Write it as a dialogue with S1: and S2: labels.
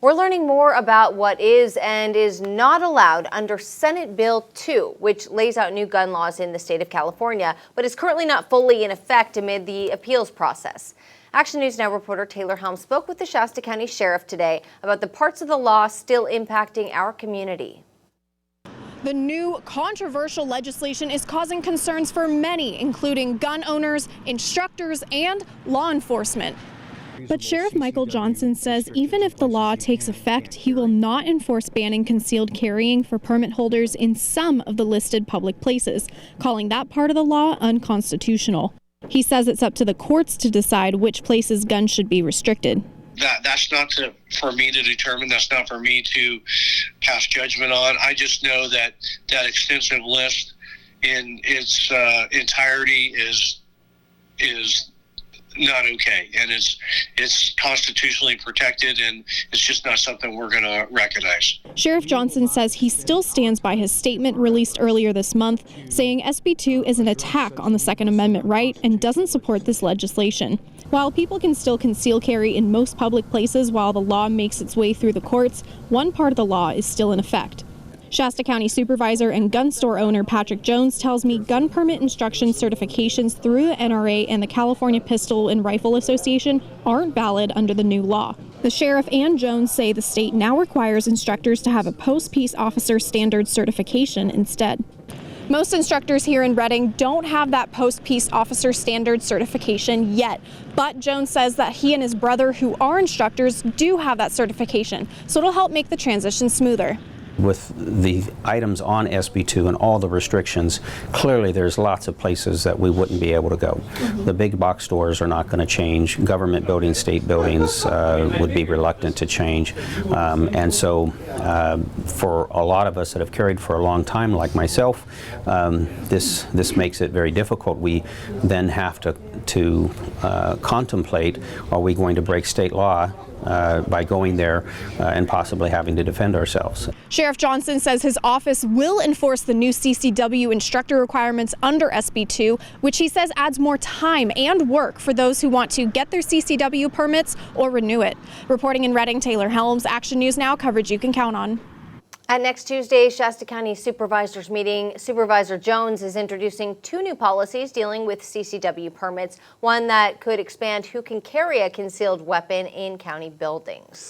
S1: We're learning more about what is and is not allowed under Senate Bill 2, which lays out new gun laws in the state of California, but is currently not fully in effect amid the appeals process. Action News Now reporter Taylor Helm spoke with the Shasta County Sheriff today about the parts of the law still impacting our community.
S2: The new controversial legislation is causing concerns for many, including gun owners, instructors, and law enforcement. But Sheriff Michael Johnson says even if the law takes effect, he will not enforce banning concealed carrying for permit holders in some of the listed public places, calling that part of the law unconstitutional. He says it's up to the courts to decide which places guns should be restricted.
S3: That's not for me to determine. That's not for me to pass judgment on. I just know that extensive list in its entirety is not okay, and it's constitutionally protected, and it's just not something we're going to recognize.
S2: Sheriff Johnson says he still stands by his statement released earlier this month, saying SB 2 is an attack on the Second Amendment right and doesn't support this legislation. While people can still conceal carry in most public places while the law makes its way through the courts, one part of the law is still in effect. Shasta County Supervisor and gun store owner Patrick Jones tells me gun permit instruction certifications through the NRA and the California Pistol and Rifle Association aren't valid under the new law. The sheriff and Jones say the state now requires instructors to have a post-peace officer standard certification instead. Most instructors here in Redding don't have that post-peace officer standard certification yet, but Jones says that he and his brother, who are instructors, do have that certification, so it'll help make the transition smoother.
S4: With the items on SB 2 and all the restrictions, clearly there's lots of places that we wouldn't be able to go. The big box stores are not going to change. Government buildings, state buildings would be reluctant to change. And so for a lot of us that have carried for a long time, like myself, this makes it very difficult. We then have to contemplate, are we going to break state law by going there and possibly having to defend ourselves.
S2: Sheriff Johnson says his office will enforce the new CCW instructor requirements under SB 2, which he says adds more time and work for those who want to get their CCW permits or renew it. Reporting in Redding, Taylor Helms, Action News Now, coverage you can count on.
S1: At next Tuesday's Shasta County Supervisors meeting, Supervisor Jones is introducing 2 new policies dealing with CCW permits, one that could expand who can carry a concealed weapon in county buildings.